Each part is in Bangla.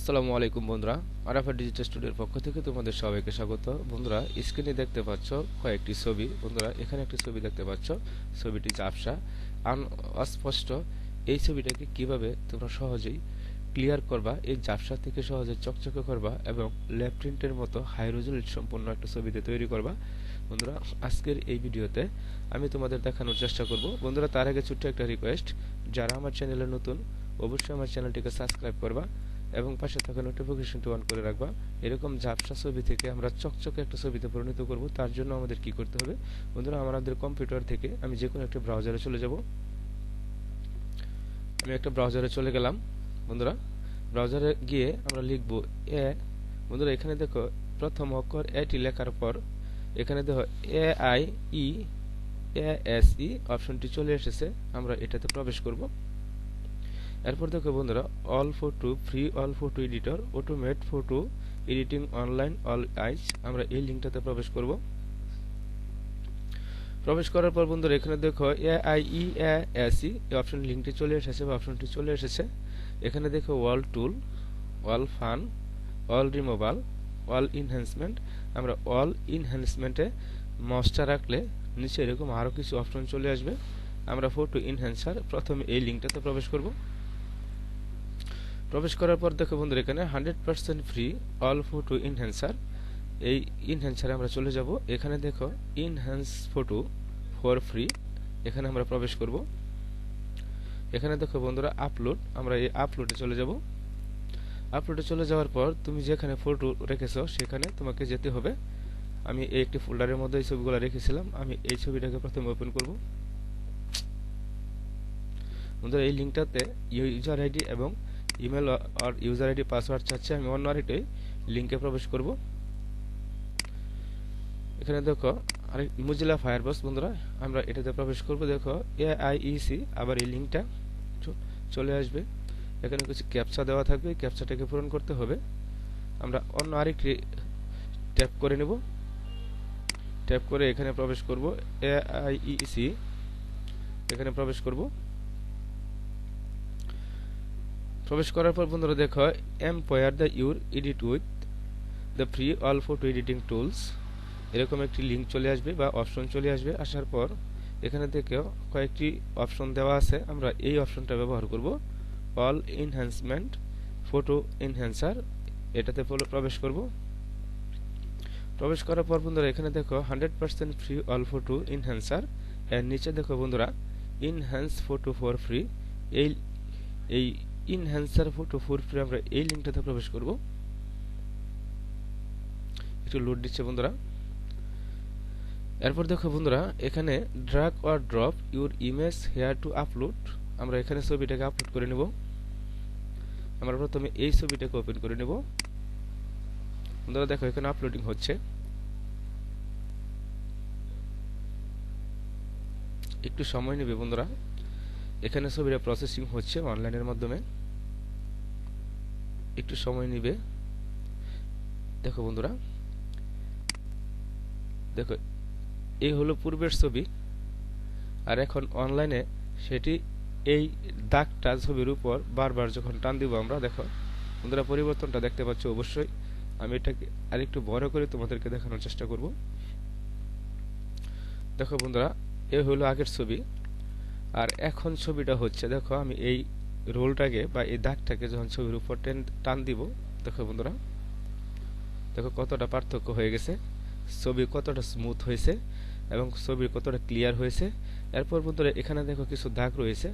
আসসালামু আলাইকুম বন্ধুরা, আরাফাত ডিজিটাল স্টুডিওর পক্ষ থেকে তোমাদের সবাইকে স্বাগত। বন্ধুরা, স্ক্রিনে দেখতে পাচ্ছ কয়েকটি ছবি। বন্ধুরা, এখানে একটি ছবি দেখতে পাচ্ছ, ছবিটি ঝাপসা, অস্পষ্ট। এই ছবিটাকে কিভাবে তোমরা সহজেই ক্লিয়ার করবা, এই ঝাপসা থেকে সহজে চকচকে করবা এবং ল্যাব প্রিন্টের মতো হাই রেজোলিউশন সম্পন্ন একটা ছবিতে তৈরি করবা। বন্ধুরা, আজকের এই ভিডিওতে আমি তোমাদের দেখানোর চেষ্টা করব। বন্ধুরা, তার আগে ছোট্ট একটা রিকোয়েস্ট, যারা আমার চ্যানেলে নতুন অবশ্যই আমার চ্যানেলটিকে সাবস্ক্রাইব করবা এবং পাশে থাকা নোটিফিকেশনটি অন করে রাখবা। এরকম ঝাপসা ছবি থেকে আমরা চকচকে একটা ছবিতে পরিণত করব। তার জন্য আমাদের কি করতে হবে? বন্ধুরা, আমাদের কম্পিউটার থেকে আমি যে কোনো একটা ব্রাউজারে চলে যাব। আমি একটা ব্রাউজারে চলে গেলাম। বন্ধুরা, ব্রাউজারে গিয়ে আমরা লিখব এ। বন্ধুরা, এখানে দেখো প্রথম অক্ষর এটি লেখার পর এখানে দেখো AIEASE অপশনটি চলে এসেছে। আমরা এটাতে প্রবেশ করব। এরপর দেখো বন্ধুরা, all photo free, all photo editor, automate photo editing online, all আইস। আমরা এই লিঙ্কটাতে প্রবেশ করব। প্রবেশ করার পর বন্ধুরা, এখানে দেখো AIEASE এই অপশন লিঙ্কটি চলে এসেছে বা অপশনটি চলে এসেছে। এখানে দেখো wall tool, wall fun, all removal, all enhancement. আমরা অল ইনহ্যান্সমেন্টে মাউসটা রাখলে নিচে এরকম আরও কিছু অপশন চলে আসবে। আমরা ফটো ইনহ্যান্সার প্রথমে এই লিঙ্কটাতে প্রবেশ করব। প্রবেশ করার পর দেখো বন্ধুরা, এখানে 100% ফ্রি অল ফটো ইনহ্যান্সার, এই ইনহ্যান্সারে আমরা চলে যাব। এখানে দেখো ইনহ্যান্স ফটো ফর ফ্রি, এখানে আমরা প্রবেশ করব। এখানে দেখো বন্ধুরা আপলোড, আমরা এই আপলোডে চলে যাব। আপলোডে চলে যাওয়ার পর তুমি যেখানে ফটো রেখেছো সেখানে তোমাকে যেতে হবে। আমি এই একটি ফোল্ডারের মধ্যে এই ছবিগুলো রেখেছিলাম। আমি এই ছবিটাকে প্রথমে ওপেন করব। বন্ধুরা, এই লিঙ্কটাতে ইউজার আইডি এবং ইমেল আর ইউজার আইডি পাসওয়ার্ড চাচ্ছে। আমি অন্য আরেকটি লিঙ্কে প্রবেশ করব। এখানে দেখো আরেক মোজিলা ফায়ারফক্স। বন্ধুরা, আমরা এটাতে প্রবেশ করব। দেখো AIEC, আবার এই লিঙ্কটা চলে আসবে। এখানে কিছু ক্যাপচা দেওয়া থাকবে, ক্যাপচাটাকে পূরণ করতে হবে। আমরা অন্য আরেকটি ট্যাপ করে নেব। ট্যাপ করে এখানে প্রবেশ করব। AIEC এখানে প্রবেশ করব। প্রবেশ করার পর বন্ধুরা দেখো empire the your edit with the free all photo editing tools, এরকম একটি লিঙ্ক চলে আসবে বা অপশন চলে আসবে। আসার পর এখানে দেখো কয়েকটি অপশন দেওয়া আছে। আমরা এই অপশনটা ব্যবহার করব, অল এনহ্যান্সমেন্ট ফটো এনহ্যান্সার, এটাতে প্রবেশ করব। প্রবেশ করার পর বন্ধুরা, এখানে দেখো 100% ফ্রি অল ফটো এনহ্যান্সার, এর নিচে দেখো বন্ধুরা ইনহ্যান্স ফটো ফর ফ্রি, এই ইনহ্যান্সার ফটো ফর ফ্রি আমরা এই লিঙ্কটাতে প্রবেশ করব। একটু লোড দিচ্ছে বন্ধুরা। এরপর দেখো বন্ধুরা, এখানে drag or drop your image hair two upload, আমরা এখানে ছবিটাকে আপলোড করে নেব। আমরা প্রথমে এই ছবিটাকে ওপেন করে নেব। বন্ধুরা দেখো এখানে আপলোডিং হচ্ছে। একটু সময় নেবে বন্ধুরা, এখানে ছবিটা প্রসেসিং হচ্ছে অনলাইনের মাধ্যমে, একটু সময় নেবে। দেখো বন্ধুরা, দেখো এই হলো পূর্বের ছবি, আর এখন অনলাইনে সেটি এই দাগটা ছবির উপর বারবার যখন টান দিব আমরা, দেখো বন্ধুরা পরিবর্তনটা দেখতে পাচ্ছ অবশ্যই। আমি এটাকে আরেকটু বড় করে তোমাদেরকে দেখানোর চেষ্টা করব। দেখো বন্ধুরা, এ হলো আগের ছবি, আর এখন ছবিটা হচ্ছে, দেখো আমি এই রোলটাকে বা এই দাগটাকে যখন ছবির উপর টান দিব, দেখো বন্ধুরা দেখো কতটা পার্থক্য হয়ে গেছে, ছবি কতটা স্মুথ হয়েছে এবং ছবি কতটা ক্লিয়ার হয়েছে। এরপর বন্ধুরা এখানে দেখো কিছু দাগ রয়েছে,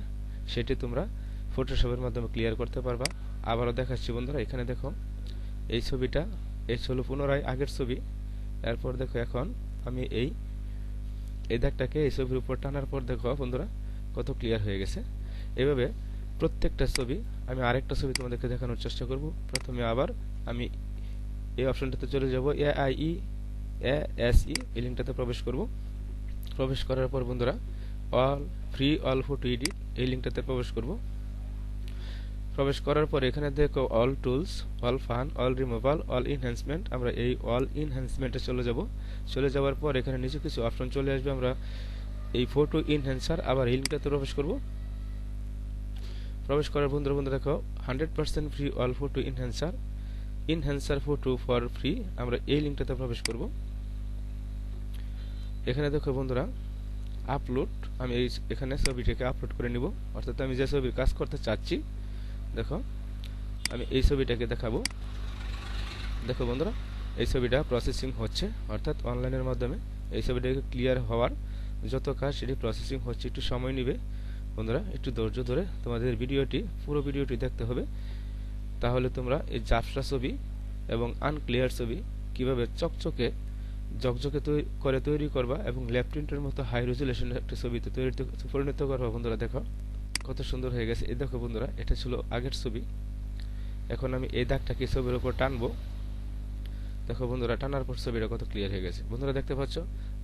সেটি তোমরা ফটোশপের মাধ্যমে ক্লিয়ার করতে পারবা। আবারও দেখাচ্ছি বন্ধুরা, এখানে দেখো এই ছবিটা, এই হলো পুনরায় আগের ছবি। এরপর দেখো এখন আমি এই দাগটাকে এই ছবির উপর টানার পর দেখো বন্ধুরা কত ক্লিয়ার হয়ে গেছে। এভাবে প্রত্যেকটা ছবি, আমি আরেকটা ছবি তোমাদেরকে দেখানোর চেষ্টা করব। প্রথমে আবার আমি এই অপশনটাতে চলে যাব, AIEASE এই লিঙ্কটাতে প্রবেশ করব। প্রবেশ করার পর বন্ধুরা all free all photo edit এই লিঙ্কটাতে প্রবেশ করব। প্রবেশ করার পর এখানে দেখো all tools, all fun, all removal, all enhancement, আমরা এই অল ইনহ্যান্সমেন্টে চলে যাব। চলে যাওয়ার পর এখানে নিচে কিছু অপশন চলে আসবে। আমরা এই ফটো ইনহ্যান্সার, আবার এই লিঙ্কটাতে প্রবেশ করব। প্রবেশ করার বন্ধুরা দেখো 100% free all photo enhancer photo for free. আমরা এই লিঙ্কটাতে প্রবেশ করব। এখানে দেখো বন্ধুরা আপলোড, আমি এখানে ছবিটাকে আপলোড করে নিব, অর্থাৎ আমি যে ছবির কাজ করতে চাচ্ছি দেখো আমি এই ছবিটাকে দেখাবো। দেখো বন্ধুরা এই ছবিটা প্রসেসিং হচ্ছে, অর্থাৎ অনলাইনের মাধ্যমে এই ছবিটাকে ক্লিয়ার হওয়ার যত কাজ সেটি প্রসেসিং হচ্ছে, একটু সময় নেবে বন্ধুরা, একটু ধৈর্য ধরে তোমাদের পুরো ভিডিওটি দেখতে হবে। তাহলে তোমরা এই ঝাপসা ছবি এবং আনক্লিয়ার ছবি কিভাবে ঝকঝকে করে তৈরি করবা এবং ল্যাব প্রিন্টের মতো হাই রেজুলেশনের একটা ছবিতে পরিণত করবা। বন্ধুরা দেখো কত সুন্দর হয়ে গেছে। এই দেখো বন্ধুরা এটা ছিল আগের ছবি। এখন আমি এই দাগটাকে ছবির উপর টানবো। দেখো বন্ধুরা টানার পর ছবিটা কত ক্লিয়ার হয়ে গেছে। বন্ধুরা দেখতে পাচ্ছ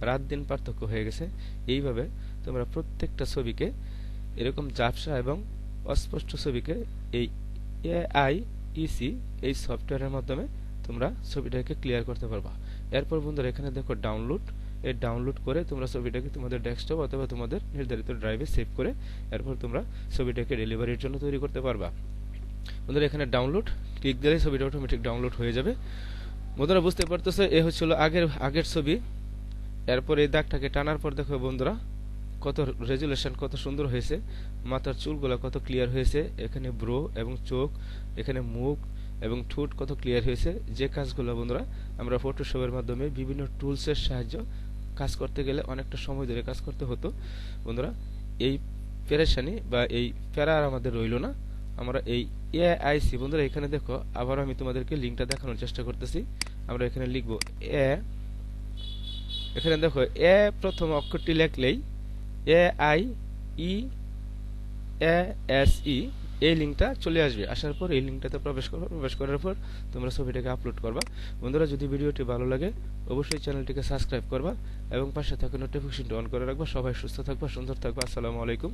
রাত দিন পার্থক্য হয়ে গেছে। এইভাবে তোমরা প্রত্যেকটা ছবিকে এরকম ঝাপসা এবং অস্পষ্ট ছবিকে এই AIEC এই সফটওয়্যারের মাধ্যমে তোমরা ছবিটাকে ক্লিয়ার করতে পারবা। এরপর বন্ধুরা এখানে দেখো ডাউনলোড করে তোমরা ছবিটাকে তোমাদের ডেস্কটপ অথবা তোমাদের নির্ধারিত ড্রাইভে সেভ করে এরপর তোমরা ছবিটাকে ডেলিভারির জন্য তৈরি করতে পারবা। বন্ধুরা এখানে ডাউনলোড ক্লিক দিলে ছবিটা অটোমেটিক ডাউনলোড হয়ে যাবে। বন্ধুরা বুঝতে পারতেছে এ হচ্ছিল আগের ছবি। এরপর এই দাগটাকে টানার পর দেখো বন্ধুরা কত রেজুলেশন, কত সুন্দর হয়েছে, মাথার চুলগুলো কত ক্লিয়ার হয়েছে, এখানে ব্রো এবং চোখ, এখানে মুখ এবং ঠোঁট কত ক্লিয়ার হয়েছে। যে কাজগুলো বন্ধুরা আমরা ফটোশপের মাধ্যমে বিভিন্ন টুলসের সাহায্যে কাজ করতে গেলে অনেকটা সময় ধরে কাজ করতে হতো বন্ধুরা, এই পেরেশানি বা এই প্যারা আর আমাদের রইল না। আমরা এই AIC বন্ধুরা এখানে দেখো আবার আমি তোমাদেরকে লিঙ্কটা দেখানোর চেষ্টা করতেছি। আমরা এখানে লিখব এখানে দেখো প্রথম অক্ষরটি লিখলেই AIEASE এই লিঙ্কটা চলে আসবে। আসার পর এই লিঙ্কটাতে প্রবেশ করার পর তোমরা ছবিটাকে আপলোড করবা। বন্ধুরা যদি ভিডিওটি ভালো লাগে অবশ্যই চ্যানেলটিকে সাবস্ক্রাইব করবা এবং পাশে থাকা নোটিফিকেশনটি অন করে রাখবা। সবাই সুস্থ থাকবা, সুন্দর থাকবা। আসসালামু আলাইকুম।